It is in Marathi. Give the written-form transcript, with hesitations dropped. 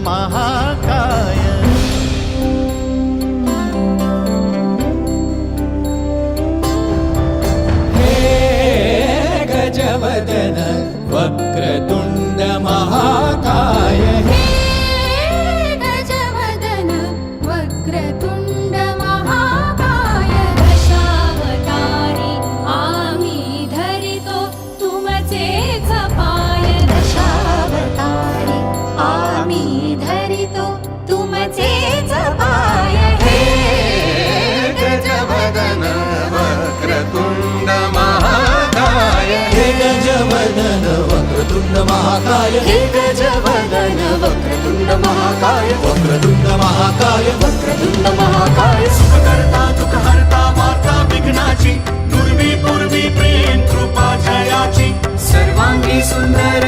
महाकाय। गजवदन वक्रतुंड महाकाय। हे गजवदन वक्रतुंड महाकाय। दशावतारी आम्ही धरितो तुमचेच पाय। दशावतारी आम्ही धरितो तुमचेच पाय। हे गजवदन वक्रतुंड महाकाय। हे गजवदन वक्रतुंड महाकाय। हे गजवदन वक्रतुंड महाकाय। वक्रतुंड महाकाय। वक्रतुंड महाकाय। सुखकर्ता दुःखहर्ता वार्ता विघ्नाची, पूर्वी प्रेम कृपा जयाची, सर्वांगी सुंदर